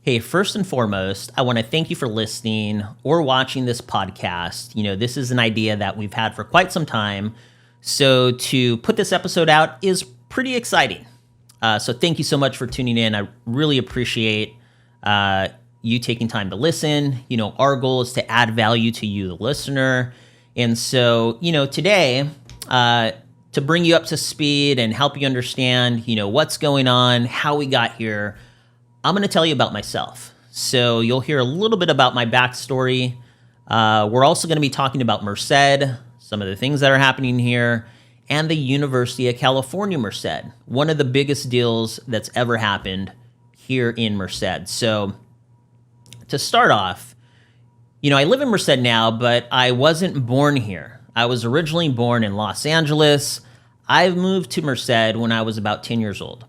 Hey, first and foremost, I want to thank you for listening or watching this podcast. This is an idea that we've had for quite some time. So to put this episode out is pretty exciting. So thank you so much for tuning in. I really appreciate you taking time to listen. Our goal is to add value to you, the listener. And so, today, to bring you up to speed and help you understand, what's going on, how we got here, I'm going to tell you about myself. So you'll hear a little bit about my backstory. We're also going to be talking about Merced, some of the things that are happening here, and the University of California Merced, one of the biggest deals that's ever happened here in Merced. So to start off, I live in Merced now, but I wasn't born here. I was originally born in Los Angeles. I moved to Merced when I was about 10 years old.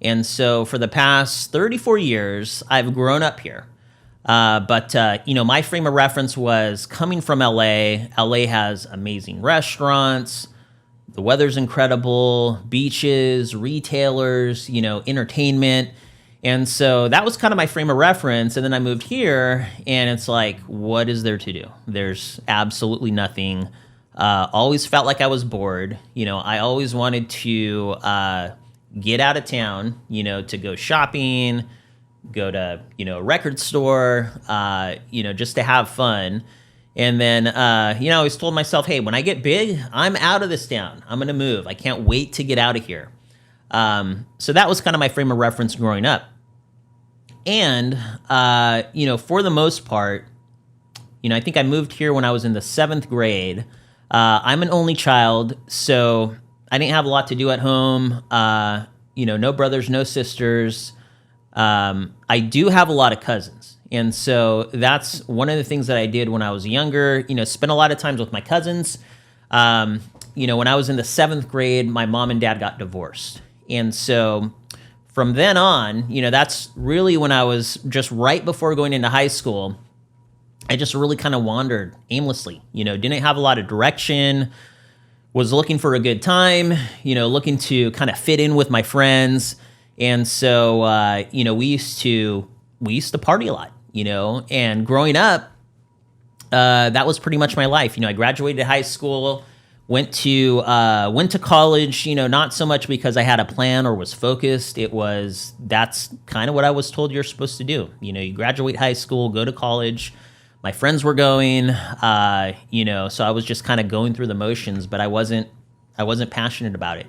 And so for the past 34 years, I've grown up here. But my frame of reference was coming from LA. LA has amazing restaurants. The weather's incredible, beaches, retailers, entertainment. And so that was kind of my frame of reference. And then I moved here and it's like, what is there to do? There's absolutely nothing. Always felt like I was bored. I always wanted to get out of town, to go shopping, go to, a record store, just to have fun. And then, I always told myself, hey, when I get big, I'm out of this town. I'm going to move. I can't wait to get out of here. So that was kind of my frame of reference growing up. And, for the most part, I think I moved here when I was in the 7th grade. I'm an only child, so I didn't have a lot to do at home. No brothers, no sisters. I do have a lot of cousins. And so that's one of the things that I did when I was younger, spent a lot of times with my cousins. When I was in the 7th grade, my mom and dad got divorced. And so from then on, that's really when I was just right before going into high school. I just really kind of wandered aimlessly, didn't have a lot of direction, was looking for a good time, looking to kind of fit in with my friends. And so, we used to party a lot, and growing up, that was pretty much my life. I graduated high school, went to college, not so much because I had a plan or was focused. That's kind of what I was told you're supposed to do. You graduate high school, go to college. My friends were going, so I was just kind of going through the motions, but I wasn't passionate about it,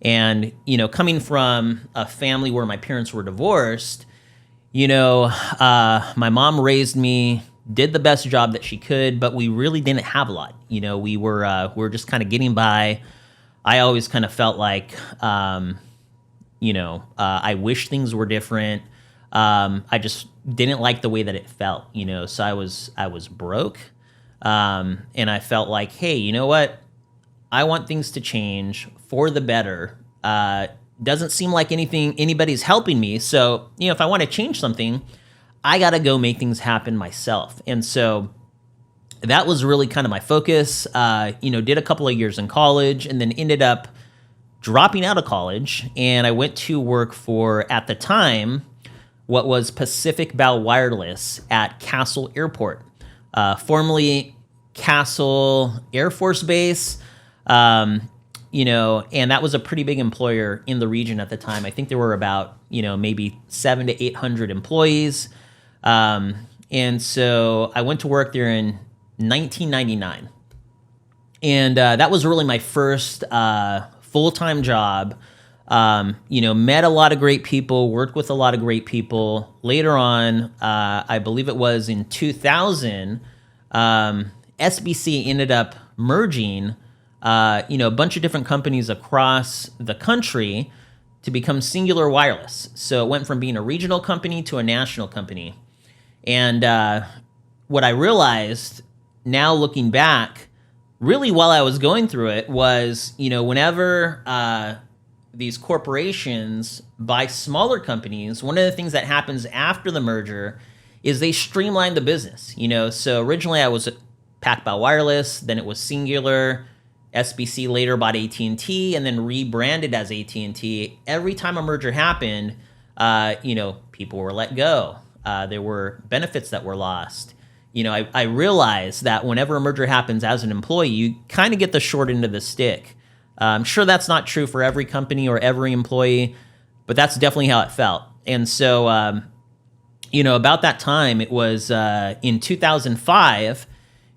And, coming from a family where my parents were divorced, my mom raised me, did the best job that she could, but we really didn't have a lot. We were just kind of getting by. I always kind of felt like, I wish things were different. I just didn't like the way that it felt, so I was broke. And I felt like, hey, you know what? I want things to change for the better. Doesn't seem like anybody's helping me. So, if I want to change something, I got to go make things happen myself. And so that was really kind of my focus. Did a couple of years in college and then ended up dropping out of college. And I went to work for, at the time, what was Pacific Bow Wireless at Castle Airport, formerly Castle Air Force Base, and that was a pretty big employer in the region at the time. I think there were about, maybe 700 to 800 employees. And so I went to work there in 1999. And that was really my first full-time job. Met a lot of great people, worked with a lot of great people. Later on, I believe it was in 2000, SBC ended up merging, a bunch of different companies across the country to become Singular Wireless. So it went from being a regional company to a national company. And what I realized now looking back, really while I was going through it, was, whenever these corporations buy smaller companies, one of the things that happens after the merger is they streamline the business. So originally I was at Pac Bow Wireless, then it was Singular. SBC later bought AT&T and then rebranded as AT&T. Every time a merger happened, People were let go. There were benefits that were lost. I realized that whenever a merger happens as an employee, you kind of get the short end of the stick. I'm sure that's not true for every company or every employee, but that's definitely how it felt. And so, about that time, it was in 2005,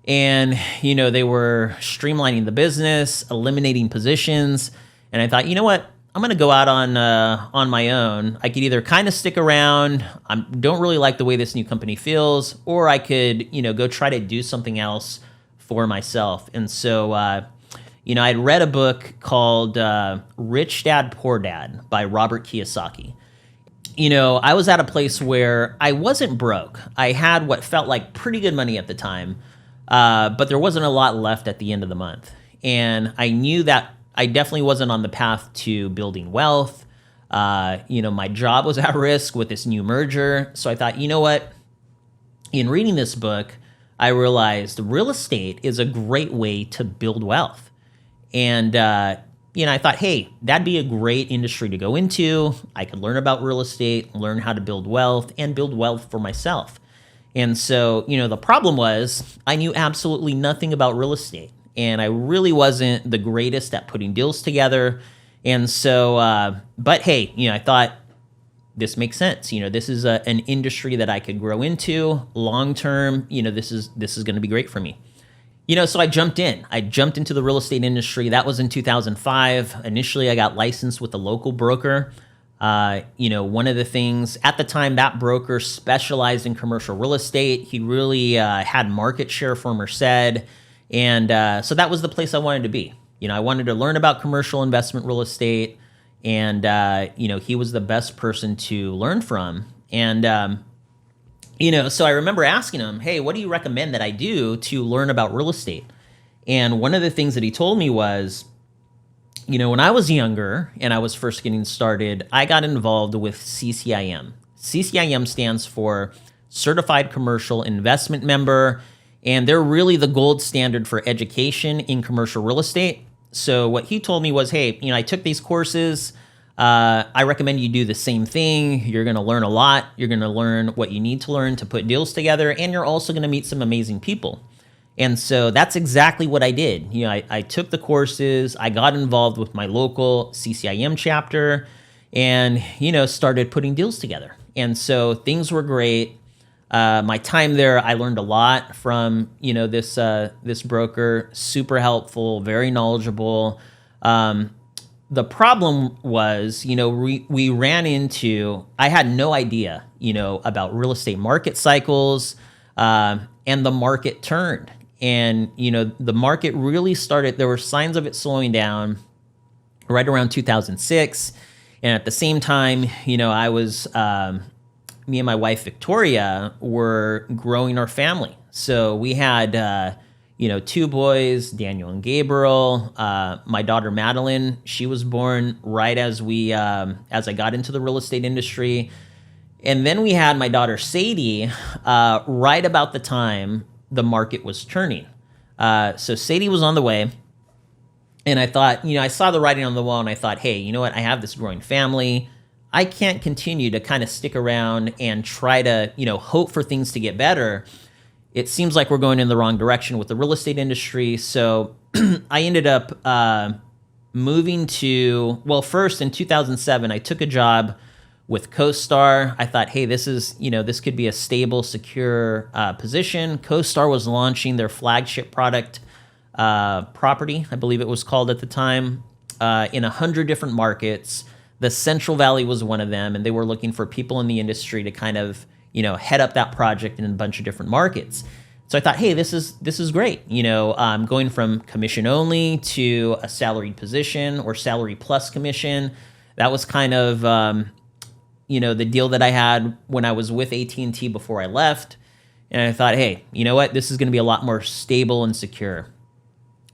and, they were streamlining the business, eliminating positions. And I thought, you know what? I'm going to go out on my own. I could either kind of stick around. I don't really like the way this new company feels, or I could, go try to do something else for myself. And so, I'd read a book called Rich Dad, Poor Dad by Robert Kiyosaki. I was at a place where I wasn't broke. I had what felt like pretty good money at the time, but there wasn't a lot left at the end of the month. And I knew that I definitely wasn't on the path to building wealth. My job was at risk with this new merger. So I thought, you know what? In reading this book, I realized real estate is a great way to build wealth. And, I thought, hey, that'd be a great industry to go into. I could learn about real estate, learn how to build wealth, and build wealth for myself. And so, the problem was I knew absolutely nothing about real estate. And I really wasn't the greatest at putting deals together. And so, but hey, I thought this makes sense. This is an industry that I could grow into long term. This is going to be great for me. So I jumped in. I jumped into the real estate industry. That was in 2005. Initially, I got licensed with a local broker. One of the things at the time, that broker specialized in commercial real estate. He really had market share for Merced. And so that was the place I wanted to be. I wanted to learn about commercial investment real estate, and, he was the best person to learn from. And, so I remember asking him, hey, what do you recommend that I do to learn about real estate? And one of the things that he told me was, when I was younger and I was first getting started, I got involved with CCIM. CCIM stands for Certified Commercial Investment Member. And they're really the gold standard for education in commercial real estate. So what he told me was, hey, I took these courses. I recommend you do the same thing. You're going to learn a lot. You're going to learn what you need to learn to put deals together. And you're also going to meet some amazing people. And so that's exactly what I did. I took the courses. I got involved with my local CCIM chapter and, started putting deals together. And so things were great. My time there, I learned a lot from, this broker, super helpful, very knowledgeable. The problem was, we ran into, I had no idea, about real estate market cycles, and the market turned. And, the market really started, there were signs of it slowing down right around 2006. And at the same time, I was, me and my wife, Victoria, were growing our family. So we had, two boys, Daniel and Gabriel. My daughter, Madeline, she was born right as I got into the real estate industry. And then we had my daughter, Sadie, right about the time the market was turning. So Sadie was on the way. And I thought, I saw the writing on the wall and I thought, hey, you know what? I have this growing family. I can't continue to kind of stick around and try to, hope for things to get better. It seems like we're going in the wrong direction with the real estate industry. So I ended up moving to, first in 2007, I took a job with CoStar. I thought, hey, this could be a stable, secure position. CoStar was launching their flagship product, Property, I believe it was called at the time, in 100 different markets. The Central Valley was one of them, and they were looking for people in the industry to kind of, head up that project in a bunch of different markets. So I thought, hey, this is great. Going from commission only to a salaried position or salary plus commission. That was kind of, the deal that I had when I was with AT&T before I left. And I thought, hey, you know what? This is going to be a lot more stable and secure.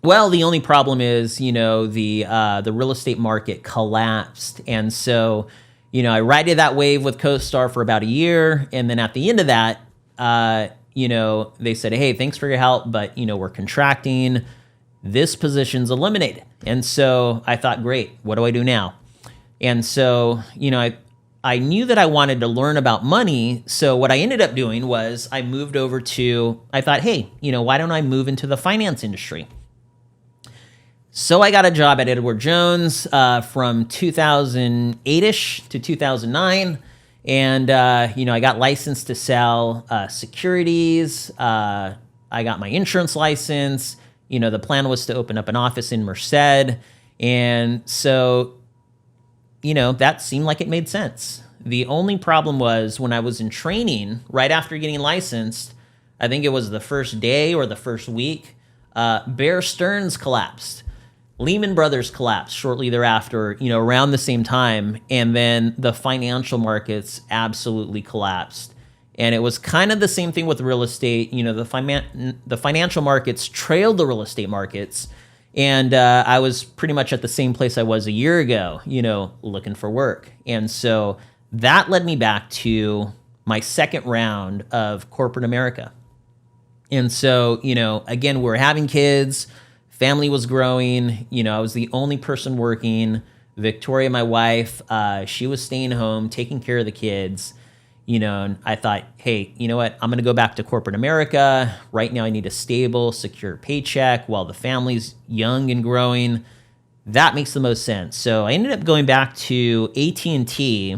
Well, the only problem is, the real estate market collapsed. And so, I rided that wave with CoStar for about a year. And then at the end of that, they said, hey, thanks for your help, but, we're contracting. This position's eliminated. And so I thought, great, what do I do now? And so, I knew that I wanted to learn about money. So what I ended up doing was I moved over I thought, hey, why don't I move into the finance industry? So I got a job at Edward Jones from 2008-ish to 2009. And, I got licensed to sell securities. I got my insurance license. The plan was to open up an office in Merced. And so, that seemed like it made sense. The only problem was when I was in training, right after getting licensed, I think it was the first day or the first week, Bear Stearns collapsed. Lehman Brothers collapsed shortly thereafter, around the same time. And then the financial markets absolutely collapsed. And it was kind of the same thing with real estate. The financial markets trailed the real estate markets. And I was pretty much at the same place I was a year ago, looking for work. And so that led me back to my second round of corporate America. And so, again, we were having kids, family was growing, I was the only person working. Victoria, my wife, she was staying home, taking care of the kids. And I thought, hey, you know what? I'm going to go back to corporate America. Right now, I need a stable, secure paycheck while the family's young and growing. That makes the most sense. So I ended up going back to AT&T.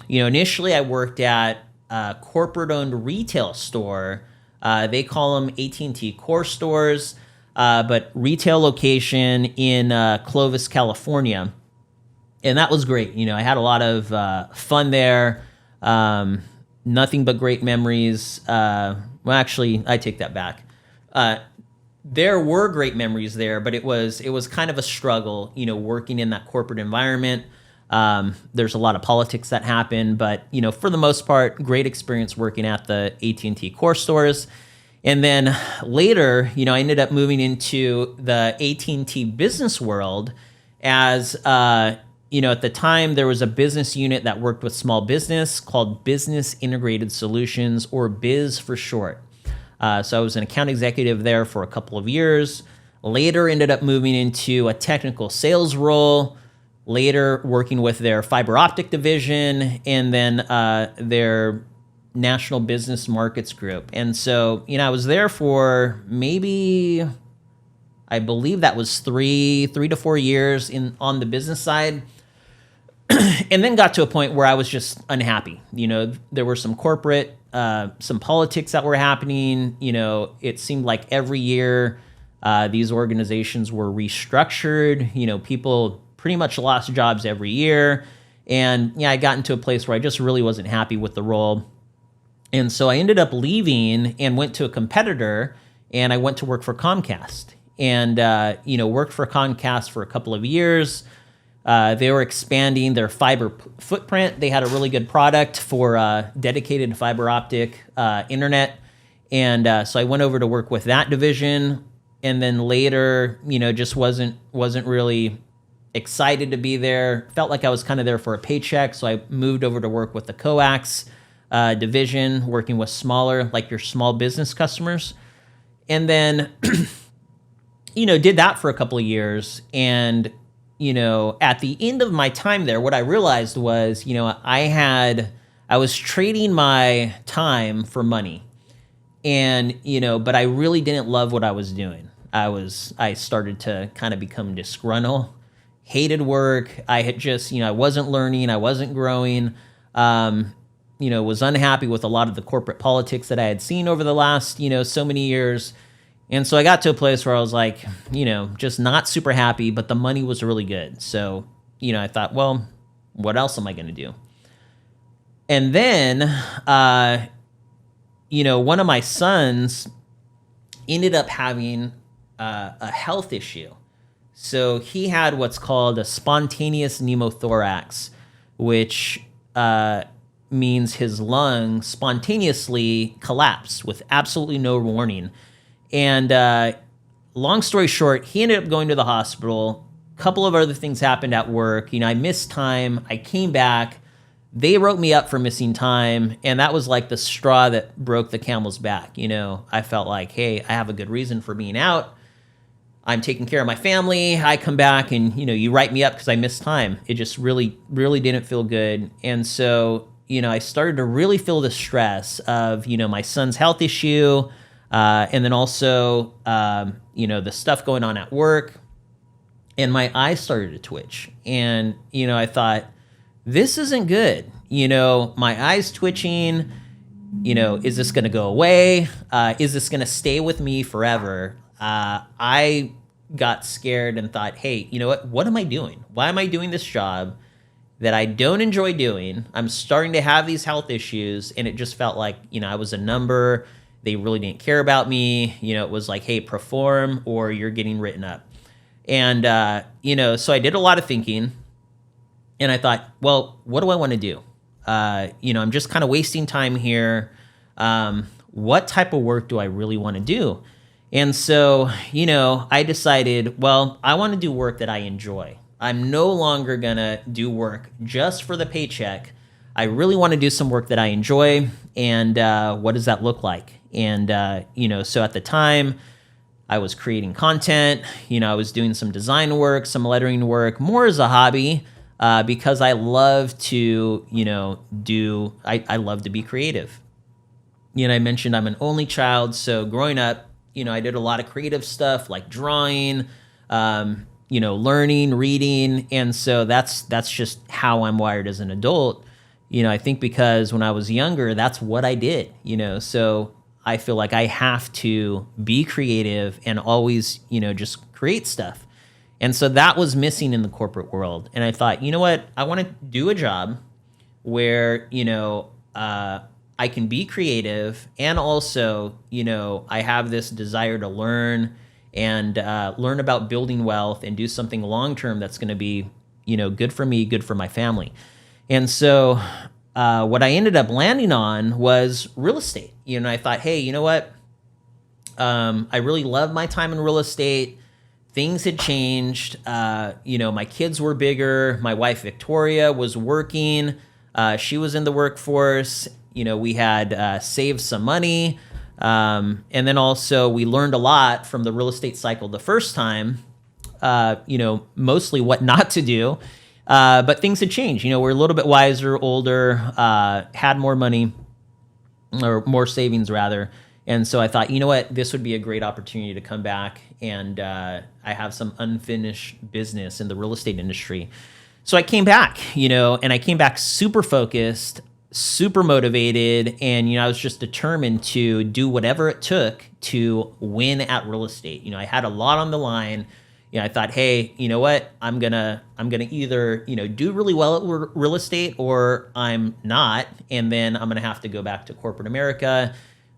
Initially, I worked at a corporate-owned retail store. They call them AT&T Core Stores, but retail location in Clovis, California. And that was great. I had a lot of fun there. Nothing but great memories. Well, actually, I take that back. There were great memories there, but it was kind of a struggle, working in that corporate environment. There's a lot of politics that happen, but for the most part, great experience working at the AT&T Core Stores. And then later, I ended up moving into the AT&T business world as at the time, there was a business unit that worked with small business called Business Integrated Solutions, or BIZ for short. So I was an account executive there for a couple of years. Later, ended up moving into a technical sales role. Later, working with their fiber optic division, and then their national business markets group. And so, I was there for maybe, I believe that was three to 4 years on the business side. And then got to a point where I was just unhappy. There were some corporate, some politics that were happening. It seemed like every year these organizations were restructured. People pretty much lost jobs every year. And I got into a place where I just really wasn't happy with the role. And so I ended up leaving and went to a competitor, and I went to work for Comcast. And, worked for Comcast for a couple of years. They were expanding their fiber footprint. They had a really good product for dedicated fiber optic internet. And so I went over to work with that division. And then later, just wasn't really excited to be there. Felt like I was kind of there for a paycheck. So I moved over to work with the coax division, working with smaller, like your small business customers. And then, did that for a couple of years. And at the end of my time there, what I realized was, I was trading my time for money, and, but I really didn't love what I was doing. I started to kind of become disgruntled, hated work. I had just, I wasn't learning, I wasn't growing, was unhappy with a lot of the corporate politics that I had seen over the last, so many years. And so I got to a place where I was like, just not super happy, but the money was really good. So, I thought, well, what else am I going to do? And then, one of my sons ended up having a health issue. So he had what's called a spontaneous pneumothorax, which means his lung spontaneously collapsed with absolutely no warning. And long story short, he ended up going to the hospital. A couple of other things happened at work. I missed time. I came back. They wrote me up for missing time. And that was like the straw that broke the camel's back. I felt like, hey, I have a good reason for being out. I'm taking care of my family. I come back and, you write me up because I missed time. It just really, really didn't feel good. And so, I started to really feel the stress of, my son's health issue, and then also, the stuff going on at work. And my eyes started to twitch. And, I thought, this isn't good. My eyes twitching, is this going to go away? Is this going to stay with me forever? I got scared and thought, hey, you know what am I doing? Why am I doing this job that I don't enjoy doing? I'm starting to have these health issues, and it just felt like, I was a number. They really didn't care about me. It was like, hey, perform or you're getting written up. And, so I did a lot of thinking, and I thought, well, what do I want to do? I'm just kind of wasting time here. What type of work do I really want to do? And so, I decided, well, I want to do work that I enjoy. I'm no longer going to do work just for the paycheck. I really want to do some work that I enjoy. And what does that look like? And, so at the time, I was creating content. I was doing some design work, some lettering work, more as a hobby, because I love to, I love to be creative. I mentioned I'm an only child. So growing up, I did a lot of creative stuff like drawing, learning, reading. And so that's just how I'm wired as an adult. I think because when I was younger, that's what I did, so I feel like I have to be creative and always, just create stuff. And so that was missing in the corporate world. And I thought, you know what, I want to do a job where, I can be creative, and also, I have this desire to learn and learn about building wealth and do something long-term that's going to be, good for me, good for my family. And so what I ended up landing on was real estate. I thought, hey, you know what? I really love my time in real estate. Things had changed. My kids were bigger. My wife, Victoria, was working. She was in the workforce. We had saved some money. And then also we learned a lot from the real estate cycle the first time, mostly what not to do. But things had changed. We're a little bit wiser, older, had more money, or more savings rather. And so I thought, you know what, this would be a great opportunity to come back, and I have some unfinished business in the real estate industry. So I came back, and I came back super focused, super motivated, and I was just determined to do whatever it took to win at real estate. I had a lot on the line. I thought, hey, you know what? I'm gonna either do really well at real estate, or I'm not, and then I'm gonna have to go back to corporate America.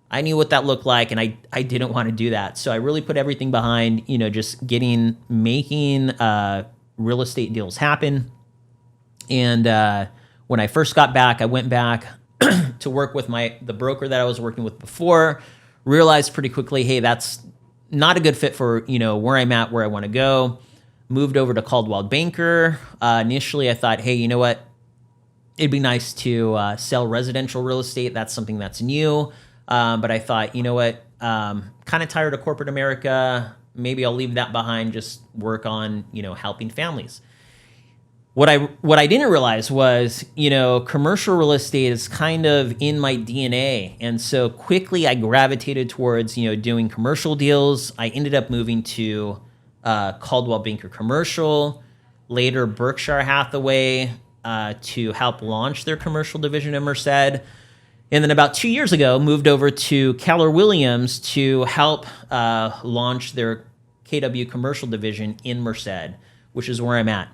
I knew what that looked like, and I didn't want to do that. So I really put everything behind just making real estate deals happen. And when I first got back, I went back to work with the broker that I was working with before. Realized pretty quickly, hey, that's not a good fit for where I'm at, where I want to go. Moved over to Coldwell Banker. Initially, I thought, hey, you know what? It'd be nice to sell residential real estate. That's something that's new. But I thought, you know what? Kind of tired of corporate America. Maybe I'll leave that behind. Just work on helping families. What I didn't realize was, commercial real estate is kind of in my DNA. And so quickly I gravitated towards, doing commercial deals. I ended up moving to Coldwell Banker Commercial, later Berkshire Hathaway, to help launch their commercial division in Merced. And then about 2 years ago, moved over to Keller Williams to help launch their KW commercial division in Merced, which is where I'm at.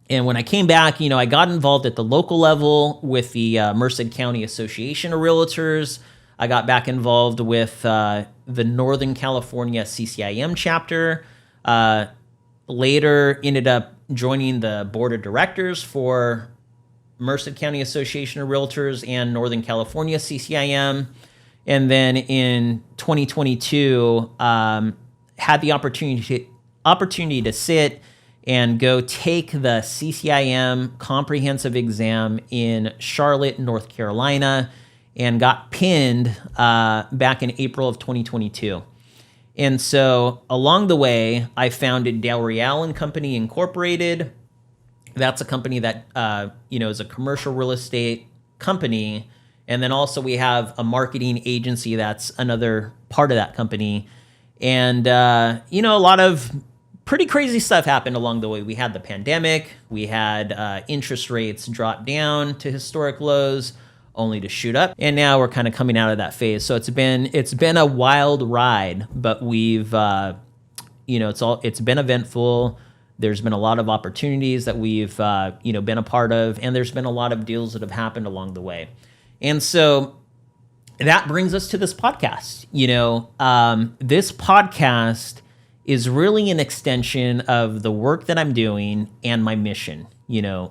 And when I came back, I got involved at the local level with the Merced County Association of Realtors. I got back involved with the Northern California CCIM chapter. Later ended up joining the board of directors for Merced County Association of Realtors and Northern California CCIM. And then in 2022, had the opportunity to sit and go take the CCIM comprehensive exam in Charlotte, North Carolina, and got pinned back in April of 2022. And so along the way, I founded Del Real and Company Incorporated. That's a company that, is a commercial real estate company. And then also we have a marketing agency that's another part of that company. And, a lot of pretty crazy stuff happened along the way. We had the pandemic. We had interest rates drop down to historic lows, only to shoot up. And now we're kind of coming out of that phase. So it's been a wild ride, but we've, it's been eventful. There's been a lot of opportunities that we've, been a part of, and there's been a lot of deals that have happened along the way. And so that brings us to this podcast. This podcast is really an extension of the work that I'm doing and my mission.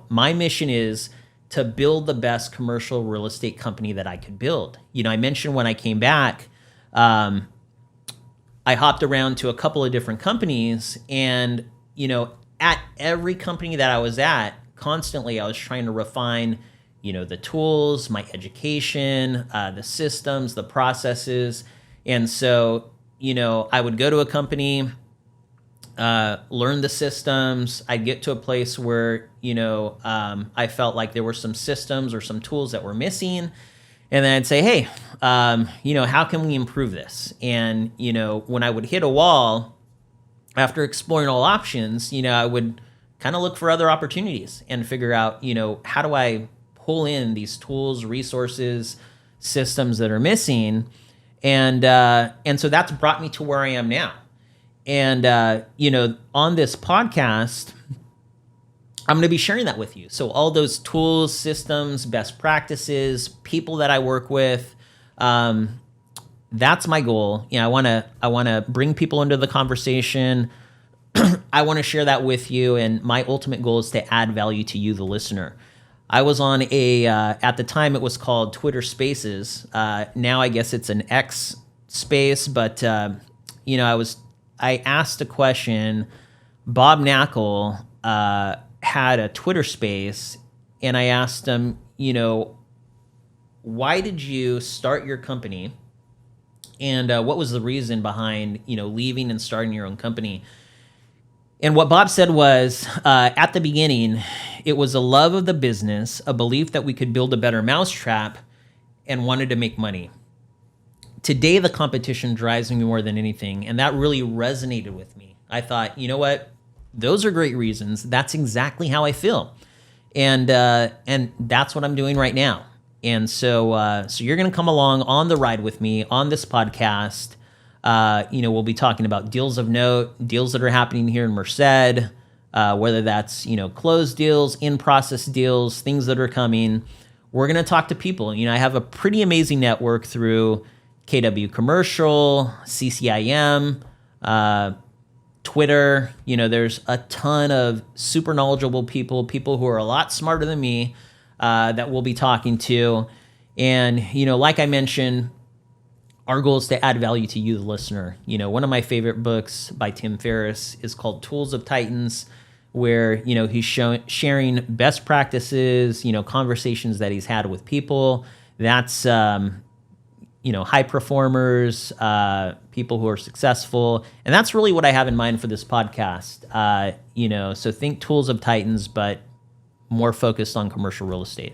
My mission is to build the best commercial real estate company that I could build. I mentioned when I came back, I hopped around to a couple of different companies, and, at every company that I was at, constantly I was trying to refine, the tools, my education, the systems, the processes. And so, I would go to a company, learn the systems. I'd get to a place where, I felt like there were some systems or some tools that were missing. And then I'd say, hey, how can we improve this? And, when I would hit a wall, after exploring all options, I would kind of look for other opportunities and figure out, how do I pull in these tools, resources, systems that are missing. And so that's brought me to where I am now. And, on this podcast, I'm going to be sharing that with you. So all those tools, systems, best practices, people that I work with, that's my goal. I want to bring people into the conversation. I want to share that with you. And my ultimate goal is to add value to you, the listener. I was on at the time it was called Twitter Spaces. Now I guess it's an X space, but, I asked a question. Bob Knackle had a Twitter space, and I asked him, why did you start your company? And what was the reason behind, leaving and starting your own company? And what Bob said was, at the beginning, it was a love of the business, a belief that we could build a better mousetrap, and wanted to make money. Today, the competition drives me more than anything, and that really resonated with me. I thought, you know what? Those are great reasons. That's exactly how I feel, and that's what I'm doing right now. And so you're going to come along on the ride with me on this podcast. We'll be talking about deals of note, deals that are happening here in Merced, whether that's, closed deals, in-process deals, things that are coming. We're going to talk to people. I have a pretty amazing network through KW Commercial, CCIM, Twitter. There's a ton of super knowledgeable people who are a lot smarter than me that we'll be talking to. And, like I mentioned, our goal is to add value to you, the listener. One of my favorite books by Tim Ferriss is called Tools of Titans, where, he's sharing best practices, conversations that he's had with people. That's, high performers, people who are successful. And that's really what I have in mind for this podcast. So think Tools of Titans, but more focused on commercial real estate.